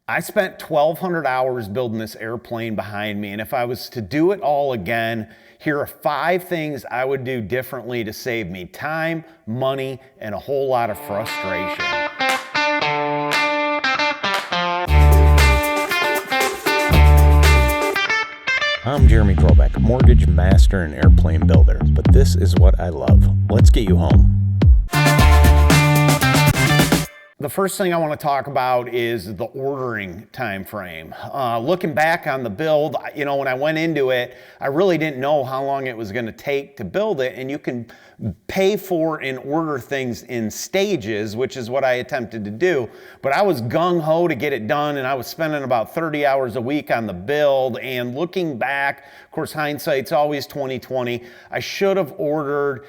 I spent 1,200 hours building this airplane behind me, and if I was to do it all again, here are 5 things I would do differently to save me time, money, and a whole lot of frustration. I'm Jeremy Drobeck, mortgage master and airplane builder, but this is what I love. Let's get you home. The first thing I want to talk about is the ordering time frame. Looking back on the build, when I went into it, I really didn't know how long it was going to take to build it, and you can pay for and order things in stages, which is what I attempted to do. But I was gung-ho to get it done, and I was spending about 30 hours a week on the build. And looking back, of course, hindsight's always 20/20. I should have ordered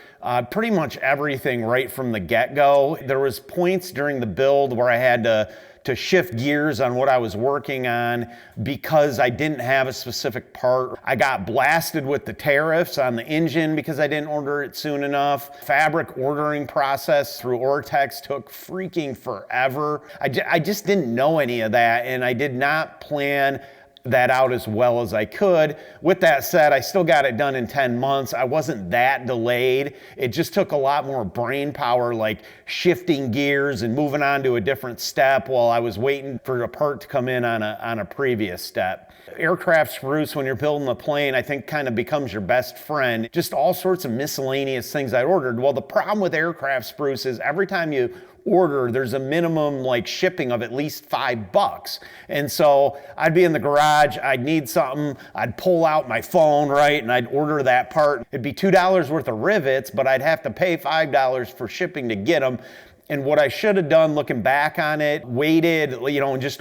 pretty much everything right from the get-go. There was points during the build where I had to shift gears on what I was working on because I didn't have a specific part. I got blasted with the tariffs on the engine because I didn't order it soon enough. Fabric ordering process through Oratex took freaking forever. I just didn't know any of that, and I did not plan that out as well as I could. With that said, I still got it done in 10 months. I wasn't that delayed. It just took a lot more brain power, like shifting gears and moving on to a different step while I was waiting for a part to come in on a previous step. Aircraft Spruce, when you're building a plane, I think kind of becomes your best friend. Just all sorts of miscellaneous things I ordered. Well, the problem with Aircraft Spruce is every time you order, there's a minimum shipping of at least $5. And so I'd be in the garage, I'd need something, I'd pull out my phone, right, and I'd order that part. It'd be $2 worth of rivets, but I'd have to pay $5 for shipping to get them. And what I should have done looking back on it, waited, and just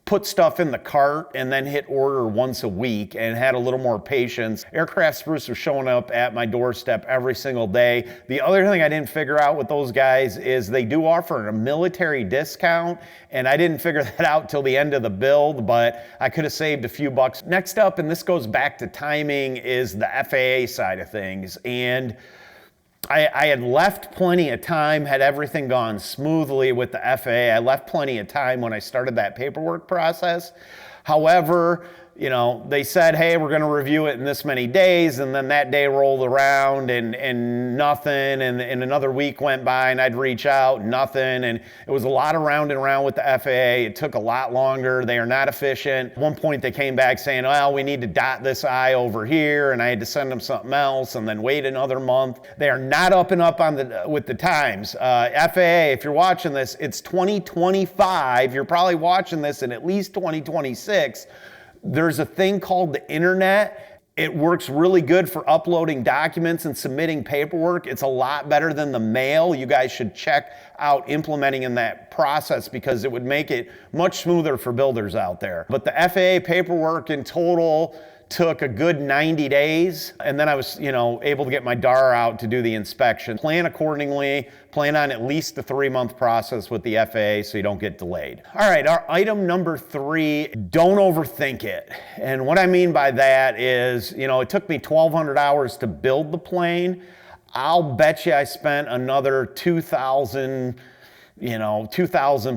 put stuff in the cart and then hit order once a week and had a little more patience. Aircraft Spruce was showing up at my doorstep every single day. The other thing I didn't figure out with those guys is they do offer a military discount, and I didn't figure that out till the end of the build, but I could have saved a few bucks. Next up, and this goes back to timing, is the FAA side of things. And I had left plenty of time, had everything gone smoothly with the FAA. I left plenty of time when I started that paperwork process. However, they said, hey, we're going to review it in this many days, and then that day rolled around and nothing, and another week went by and I'd reach out, nothing, and it was a lot of round and round with the FAA. It took a lot longer. They are not efficient. At one point they came back saying, well, we need to dot this I over here, and I had to send them something else and then wait another month. They are not up and up with the times. FAA, if you're watching this, it's 2025. You're probably watching this in at least 2026. There's a thing called the internet. It works really good for uploading documents and submitting paperwork. It's a lot better than the mail. You guys should check out implementing in that process because it would make it much smoother for builders out there. But the FAA paperwork in total took a good 90 days, and then I was, able to get my DAR out to do the inspection. Plan accordingly, plan on at least a 3-month process with the FAA so you don't get delayed. All right, our item number 3, don't overthink it. And what I mean by that is, it took me 1,200 hours to build the plane. I'll bet you I spent another 2,000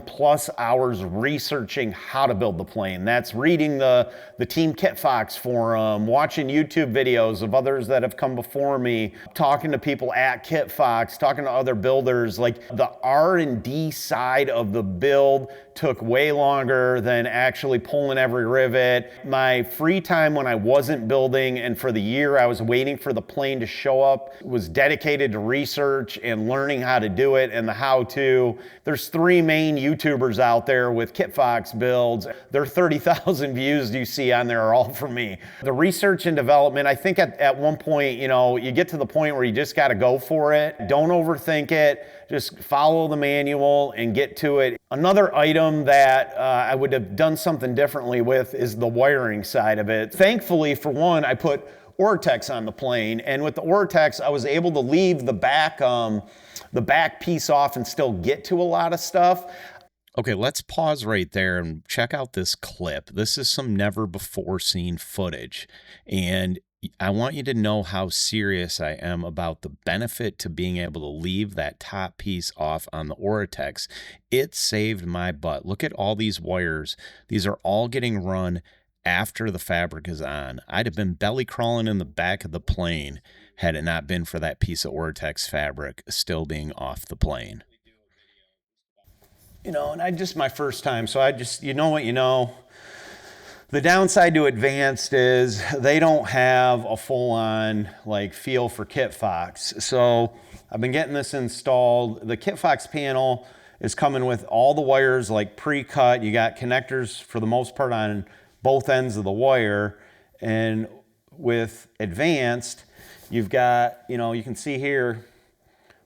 plus hours researching how to build the plane. That's reading the Team Kitfox forum, watching YouTube videos of others that have come before me, talking to people at Kitfox, talking to other builders. The R&D side of the build took way longer than actually pulling every rivet. My free time when I wasn't building and for the year I was waiting for the plane to show up was dedicated to research and learning how to do it and the how-to. There's 3 main YouTubers out there with Kitfox builds. Their 30,000 views you see on there are all from me. The research and development, I think at one point, you get to the point where you just got to go for it. Don't overthink it. Just follow the manual and get to it. Another item that I would have done something differently with is the wiring side of it. Thankfully, for one, I put Oratex on the plane, and with the Oratex, I was able to leave the back piece off and still get to a lot of stuff. Okay, let's pause right there and check out this clip. This is some never before seen footage, and I want you to know how serious I am about the benefit to being able to leave that top piece off on the Oratex. It saved my butt. Look at all these wires. These are all getting run after the fabric is on. I'd have been belly crawling in the back of the plane had it not been for that piece of Oratex fabric still being off the plane. You know, and I just my first time, so I just, you know what, you know. The downside to Advanced is they don't have a full-on like feel for Kitfox. So I've been getting this installed. The Kitfox panel is coming with all the wires like pre-cut. You got connectors for the most part on both ends of the wire. And with Advanced, you've got, you know, you can see here,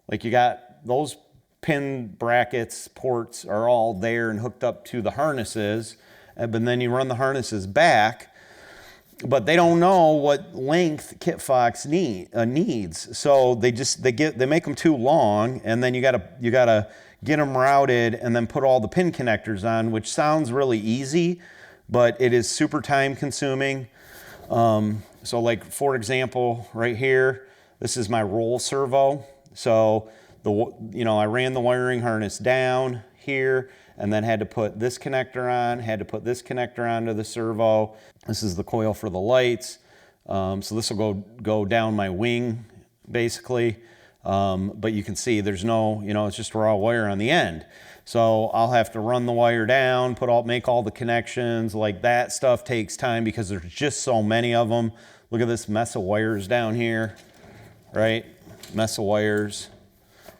like you got those pin brackets, ports are all there and hooked up to the harnesses. But then you run the harnesses back, but they don't know what length Kitfox needs. So they make them too long, and then you gotta get them routed and then put all the pin connectors on, which sounds really easy, but it is super time consuming. So like for example, right here, this is my roll servo. So I ran the wiring harness down here, and then had to put this connector on, had to put this connector onto the servo. This is the coil for the lights. So this will go down my wing, basically. But you can see there's no, it's just raw wire on the end. So I'll have to run the wire down, make all the connections. Like that stuff takes time because there's just so many of them. Look at this mess of wires down here, right? Mess of wires.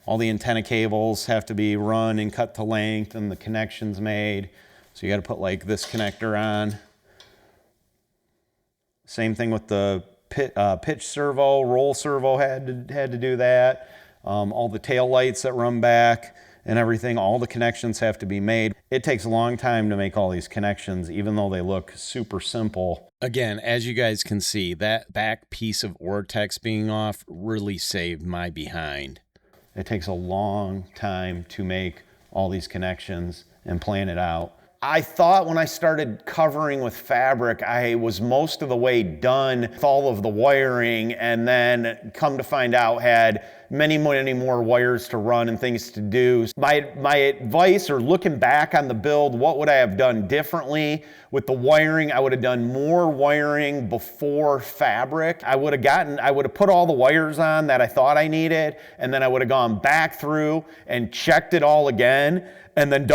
All the antenna cables have to be run and cut to length and the connections made. So you got to put like this connector on. Same thing with the pitch servo, roll servo had to do that. All the tail lights that run back and everything, all the connections have to be made. It takes a long time to make all these connections, even though they look super simple. Again, as you guys can see, that back piece of Oratex being off really saved my behind. It takes a long time to make all these connections and plan it out. I thought when I started covering with fabric, I was most of the way done with all of the wiring, and then come to find out had many more wires to run and things to do. My advice, or looking back on the build, what would I have done differently with the wiring? I would have done more wiring before fabric. I would have put all the wires on that I thought I needed, and then I would have gone back through and checked it all again, and then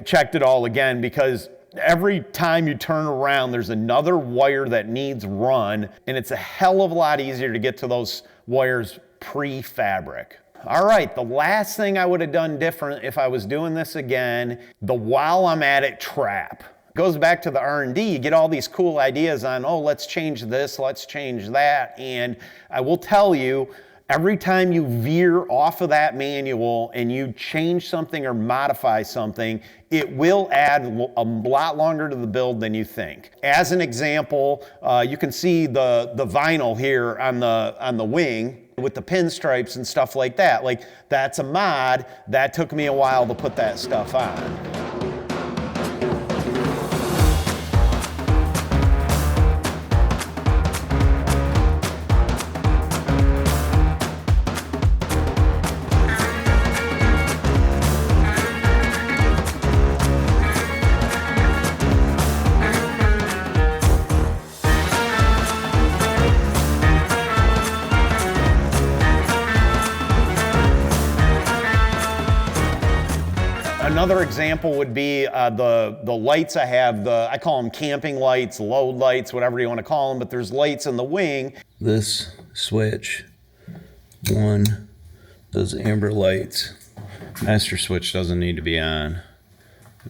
checked it all again, because every time you turn around, there's another wire that needs run, and it's a hell of a lot easier to get to those wires pre-fabric. All right, the last thing I would have done different if I was doing this again, the while I'm at it trap. Goes back to the R&D. You get all these cool ideas on, oh, let's change this, let's change that, and I will tell you, every time you veer off of that manual and you change something or modify something, it will add a lot longer to the build than you think. As an example, you can see the vinyl here on the wing with the pinstripes and stuff like that. Like, that's a mod. That took me a while to put that stuff on. Another example would be the lights I have. I call them camping lights, load lights, whatever you want to call them, but there's lights in the wing. This switch, those amber lights. Master switch doesn't need to be on.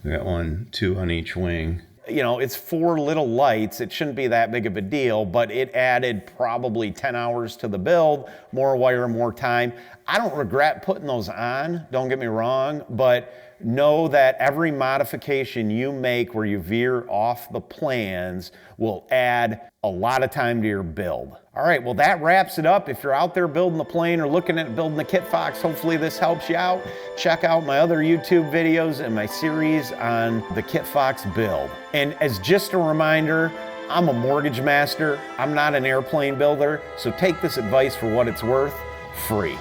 We got 2 on each wing. It's 4 little lights. It shouldn't be that big of a deal, but it added probably 10 hours to the build, more wire, more time. I don't regret putting those on, don't get me wrong, but know that every modification you make where you veer off the plans will add a lot of time to your build. All right, well, that wraps it up. If you're out there building the plane or looking at building the Kitfox, hopefully this helps you out. Check out my other YouTube videos and my series on the Kitfox build. And as just a reminder, I'm a mortgage master. I'm not an airplane builder. So take this advice for what it's worth, free.